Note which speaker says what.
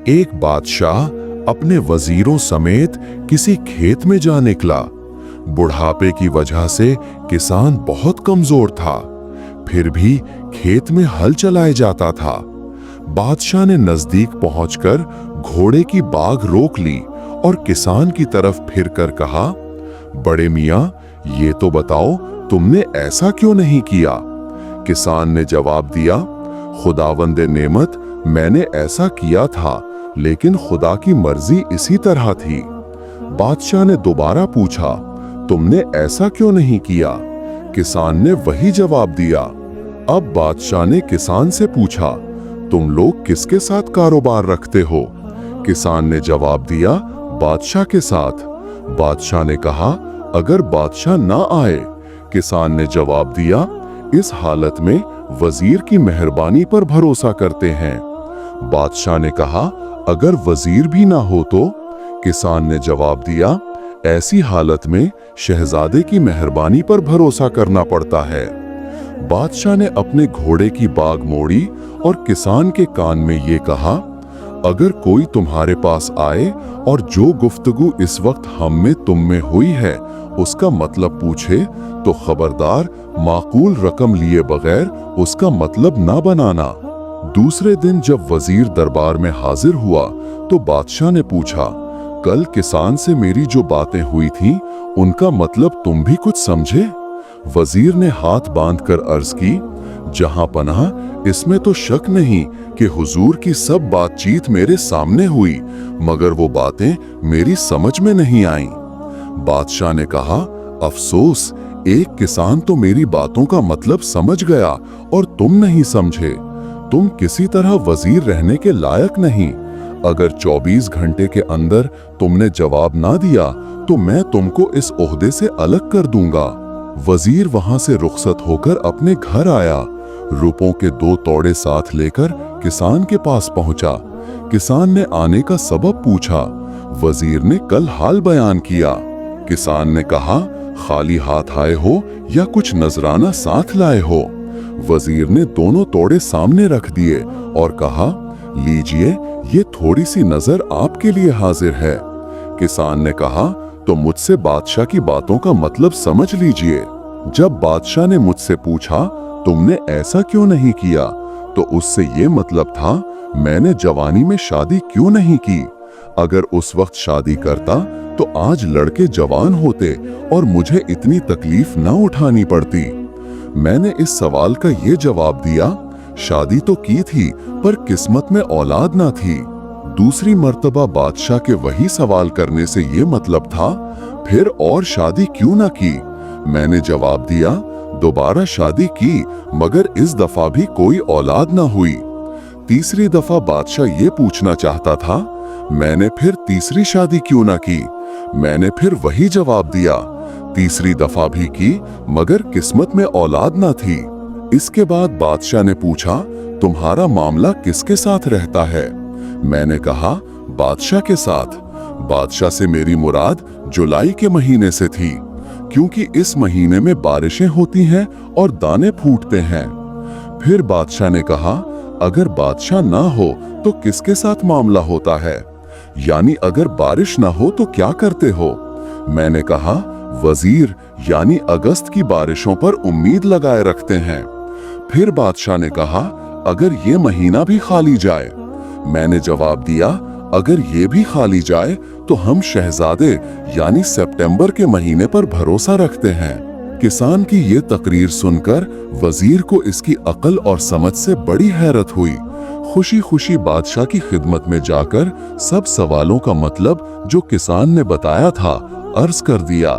Speaker 1: एक बादशाह अपने वजीरों समेत किसी खेत में जा निकला। बुढ़ापे की वजह से किसान बहुत कमजोर था, फिर भी खेत में हल चलाए जाता था। बादशाह ने नजदीक पहुंचकर घोड़े की बाग रोक ली और किसान की तरफ फिरकर कहा, बड़े मियां, ये तो बताओ तुमने ऐसा क्यों नहीं किया? किसान ने जवाब दिया, खुदावंदे नेमत, मैंने ऐसा किया था, लेकिन खुदा की मर्जी इसी तरह थी। बादशाह ने दोबारा पूछा, तुमने ऐसा क्यों नहीं किया? किसान ने वही जवाब दिया। अब बादशाह ने किसान से पूछा, तुम लोग किसके साथ कारोबार रखते हो? किसान ने जवाब दिया, बादशाह के साथ। बादशाह ने कहा, अगर बादशाह ना आए? किसान ने जवाब दिया, इस हालत में वजीर की मेहरबानी पर भरोसा करते हैं। बादशाह ने कहा, अगर वजीर भी ना हो तो? किसान ने जवाब दिया, ऐसी हालत में शहजादे की मेहरबानी पर भरोसा करना पड़ता है। बादशाह ने अपने घोड़े की बाग मोड़ी और किसान के कान में ये कहा, अगर कोई तुम्हारे पास आए और जो गुफ्तगू इस वक्त हम में तुम में हुई है उसका मतलब पूछे, तो खबरदार माकूल रकम लिए बगैर उसका मतलब ना बनाना। दूसरे दिन जब वजीर दरबार में हाजिर हुआ तो बादशाह ने पूछा, कल किसान से मेरी जो बातें हुई थीं, उनका मतलब तुम भी कुछ समझे? वजीर ने हाथ बांधकर अर्ज की, जहां पनाह, इसमें तो शक नहीं कि हुजूर की सब बातचीत मेरे सामने हुई, मगर वो बातें मेरी समझ में नहीं आईं। बादशाह ने कहा, अफसोस, एक किसान तो मेरी बातों का मतलब समझ गया और तुम नहीं समझे। तुम किसी तरह वजीर रहने के लायक नहीं। अगर 24 घंटे के अंदर तुमने जवाब ना दिया तो मैं तुमको इस ओहदे से अलग कर दूंगा। वजीर वहां से रुखसत होकर अपने घर आया। रुपयों के 2 तोड़े साथ लेकर किसान के पास पहुंचा। किसान ने आने का सबब पूछा। वजीर ने कल हाल बयान किया। किसान ने कहा, खाली हाथ आए हो या कुछ नजराना साथ लाए हो? वजीर ने दोनों तोड़े सामने रख दिए और कहा, लीजिए, ये थोड़ी सी नजर आपके लिए हाजिर है। किसान ने कहा, तो मुझसे बादशाह की बातों का मतलब समझ लीजिए। जब बादशाह ने मुझसे पूछा, तुमने ऐसा क्यों नहीं किया, तो उससे ये मतलब था, मैंने जवानी में शादी क्यों नहीं की? अगर उस वक्त शादी करता तो आज लड़के जवान होते और मुझे इतनी तकलीफ ना उठानी पड़ती। मैंने इस सवाल का ये जवाब दिया, शादी तो की थी पर किस्मत में औलाद ना थी। दूसरी मर्तबा बादशाह के वही सवाल करने से ये मतलब था, फिर और शादी क्यों ना की? मैंने जवाब दिया, दोबारा शादी की, मगर इस दफा भी कोई औलाद ना हुई। तीसरी दफा बादशाह ये पूछना चाहता था, मैंने फिर तीसरी शादी क्यों ना की? मैंने फिर वही जवाब दिया। तीसरी दफा भी की, मगर किस्मत में औलाद ना थी। इसके बाद बादशाह ने पूछा, तुम्हारा मामला किसके साथ रहता है? मैंने कहा, बादशाह के साथ। बादशाह से मेरी मुराद जुलाई के महीने से थी, क्योंकि इस महीने में बारिशें होती हैं और दाने फूटते हैं। फिर बादशाह ने कहा, अगर बादशाह ना हो तो किसके साथ मामला होता है? यानी अगर बारिश ना हो तो क्या करते हो? मैंने कहा, वजीर यानी अगस्त की बारिशों पर उम्मीद लगाए रखते हैं। फिर बादशाह ने कहा, अगर ये महीना भी खाली जाए? मैंने जवाब दिया, अगर ये भी खाली जाए तो हम शहजादे यानी सितंबर के महीने पर भरोसा रखते हैं। किसान की ये तकरीर सुनकर वजीर को इसकी अक्ल और समझ से बड़ी हैरत हुई। खुशी खुशी बादशाह की खिदमत में जाकर सब सवालों का मतलब जो किसान ने बताया था अर्ज कर दिया।